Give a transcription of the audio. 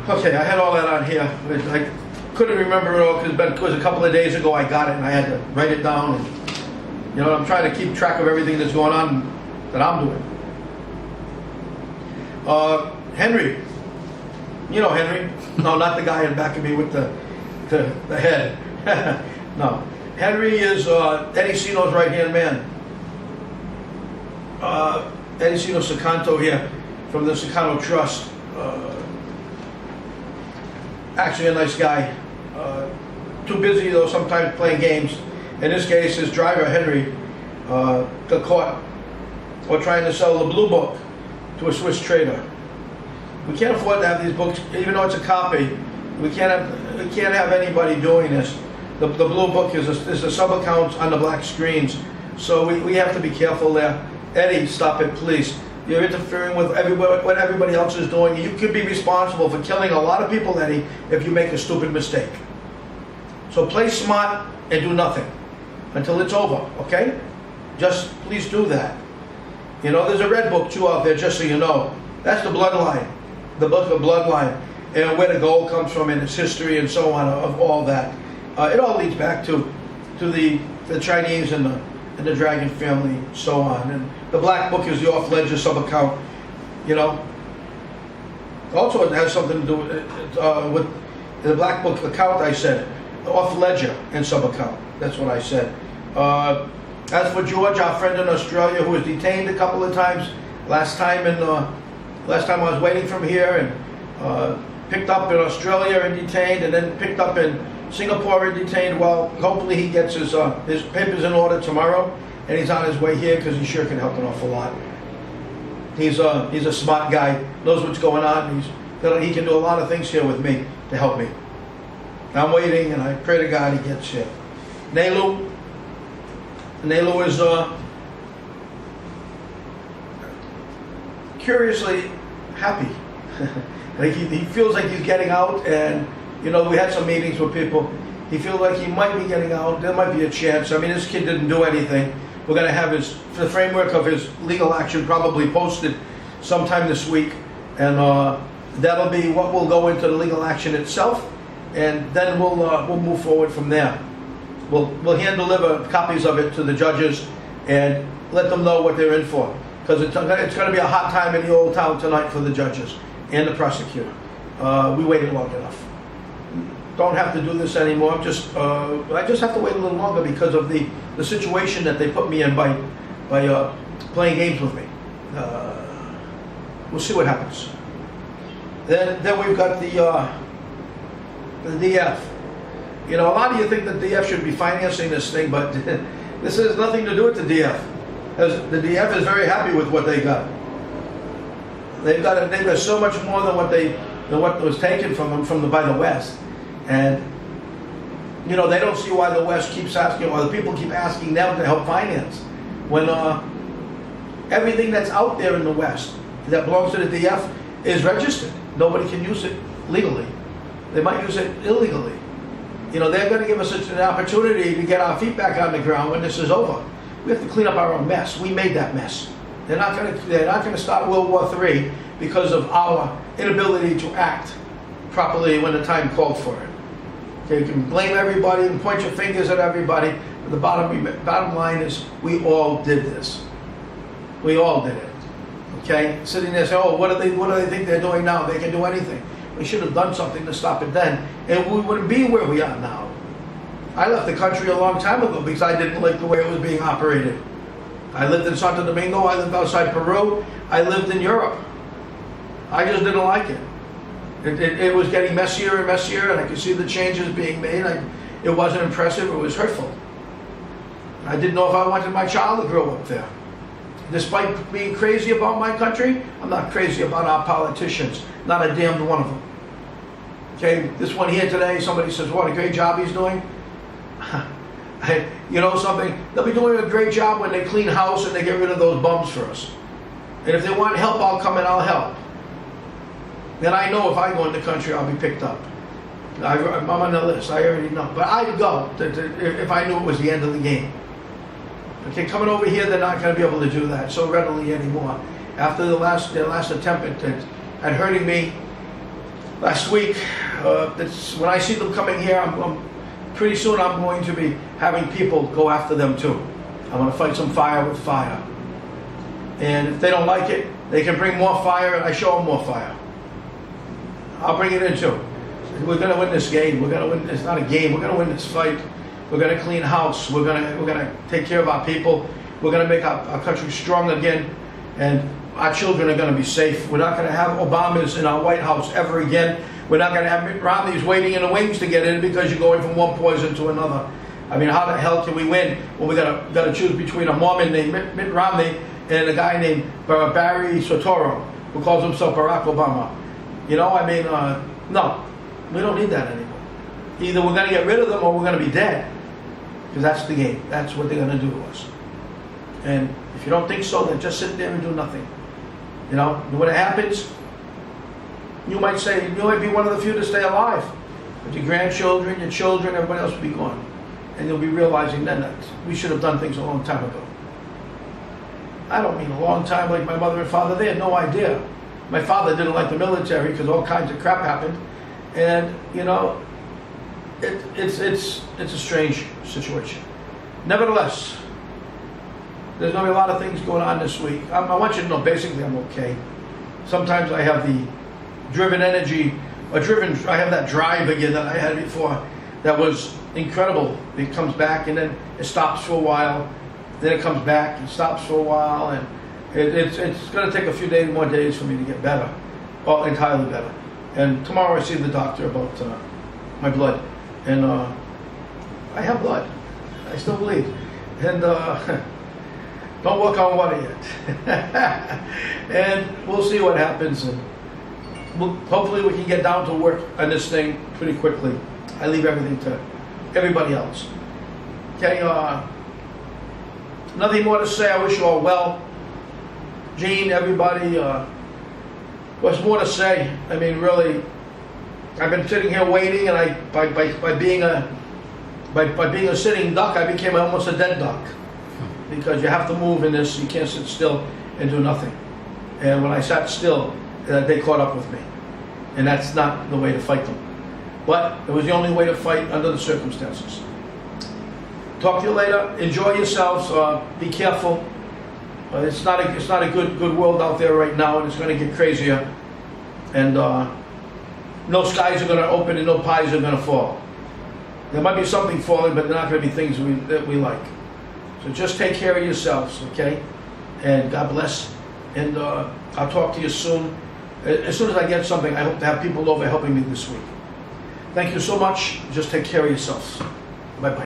Okay, I had all that on here. I couldn't remember it all because it was a couple of days ago I got it and I had to write it down. And, you know, I'm trying to keep track of everything that's going on that I'm doing. Henry. You know Henry. No, not the guy in back of me with the head. No. Henry is Eddie Sino's right-hand man. Eddie Sino Secanto here from the Secanto Trust. Actually a nice guy. Too busy though sometimes playing games. In this case, his driver Henry got caught trying to sell the blue book to a Swiss trader. We can't afford to have these books, even though it's a copy. We can't have anybody doing this. The blue book is a sub-account on the black screens, so we have to be careful there. Eddie, stop it, please. You're interfering with what everybody else is doing. You could be responsible for killing a lot of people, Eddie, if you make a stupid mistake. So play smart and do nothing until it's over, okay? Just please do that. You know, there's a red book too out there, just so you know. That's the bloodline, the book of bloodline, and where the gold comes from and its history and so on of all that. It all leads back to the Chinese and the Dragon family, so on. And the black book is the off-ledger sub-account, you know. Also, it has something to do with the black book account, I said. Off-ledger and sub-account. That's what I said. As for George, our friend in Australia, who was detained a couple of times, last time I was waiting from here, and picked up in Australia and detained, and then picked up in Singapore and detained. Well, hopefully he gets his papers in order tomorrow, and he's on his way here because he sure can help an awful lot. He's a smart guy, knows what's going on. He can do a lot of things here with me to help me. I'm waiting, and I pray to God he gets here. Nelu is curiously happy. Like he feels like he's getting out, and you know, we had some meetings with people. He feels like he might be getting out. There might be a chance. I mean, this kid didn't do anything. We're going to have the framework of his legal action probably posted sometime this week, and that'll be what will go into the legal action itself, and then we'll move forward from there. We'll hand deliver copies of it to the judges and let them know what they're in for, because it's going to be a hot time in the old town tonight for the judges and the prosecutor. We waited long enough. Don't have to do this anymore. I just have to wait a little longer because of the situation that they put me in by playing games with me. We'll see what happens. Then we've got the DF. You know, a lot of you think that DF should be financing this thing, but this has nothing to do with the DF. The DF is very happy with what they got. They've got so much more than what was taken from them by the West. And, you know, they don't see why the West keeps asking, or the people keep asking them to help finance, when everything that's out there in the West that belongs to the DF is registered. Nobody can use it legally. They might use it illegally. You know, they're going to give us an opportunity to get our feet back on the ground when this is over. We have to clean up our own mess. We made that mess. They're not going to start World War III because of our inability to act properly when the time called for it. Okay, you can blame everybody and point your fingers at everybody, but the bottom line is we all did this. We all did it. Okay, sitting there saying, "Oh, what do they think they're doing now? They can do anything." We should have done something to stop it then, and we wouldn't be where we are now. I left the country a long time ago because I didn't like the way it was being operated. I lived in Santo Domingo, I lived outside Peru, I lived in Europe. I just didn't like it. It was getting messier and messier, and I could see the changes being made. It wasn't impressive, it was hurtful. I didn't know if I wanted my child to grow up there. Despite being crazy about my country, I'm not crazy about our politicians. Not a damned one of them. Okay, this one here today, somebody says, what a great job he's doing. You know something? They'll be doing a great job when they clean house and they get rid of those bums for us. And if they want help, I'll come and I'll help. Then I know if I go in the country, I'll be picked up. I'm on the list, I already know. But I'd go if I knew it was the end of the game. Okay, coming over here, they're not going to be able to do that so readily anymore. After their last attempt at hurting me, last week. When I see them coming here, pretty soon I'm going to be having people go after them too. I'm going to fight some fire with fire. And if they don't like it, they can bring more fire, and I show them more fire. I'll bring it in too. We're going to win this game. We're going to win. It's not a game. We're going to win this fight. We're going to clean house. We're going to take care of our people. We're going to make our country strong again, and our children are going to be safe. We're not going to have Obamas in our White House ever again. We're not going to have Mitt Romney's waiting in the wings to get in because you're going from one poison to another. I mean, how the hell can we win when we got to choose between a Mormon named Mitt Romney and a guy named Barry Soetoro who calls himself Barack Obama? You know, I mean, no, we don't need that anymore. Either we're going to get rid of them or we're going to be dead, because that's the game. That's what they're going to do to us. And if you don't think so, then just sit there and do nothing. You know, when it happens, you might say, you might be one of the few to stay alive. But your grandchildren, your children, everybody else will be gone. And you'll be realizing then that we should have done things a long time ago. I don't mean a long time like my mother and father. They had no idea. My father didn't like the military because all kinds of crap happened. And, you know, it's a strange situation. Nevertheless, there's going to be a lot of things going on this week. I want you to know, basically, I'm okay. Sometimes I have the driven energy, I have that drive again that I had before that was incredible. It comes back and then it stops for a while. Then it comes back and stops for a while. And it's going to take a few more days for me to get better, or entirely better. And tomorrow I see the doctor about my blood. And I have blood. I still bleed. And don't walk on water yet. And we'll see what happens. And hopefully we can get down to work on this thing pretty quickly. I leave everything to everybody else. Okay, nothing more to say. I wish you all well. Gene, everybody, what's more to say? I mean, really, I've been sitting here waiting, and by being a sitting duck, I became almost a dead duck. Because you have to move in this, you can't sit still and do nothing. And when I sat still, they caught up with me. And that's not the way to fight them. But it was the only way to fight under the circumstances. Talk to you later. Enjoy yourselves. Be careful. It's not a good world out there right now, and it's going to get crazier. And no skies are going to open and no pies are going to fall. There might be something falling, but they're not going to be things that we like. So just take care of yourselves, okay? And God bless. And I'll talk to you soon. As soon as I get something, I hope to have people over helping me this week. Thank you so much. Just take care of yourselves.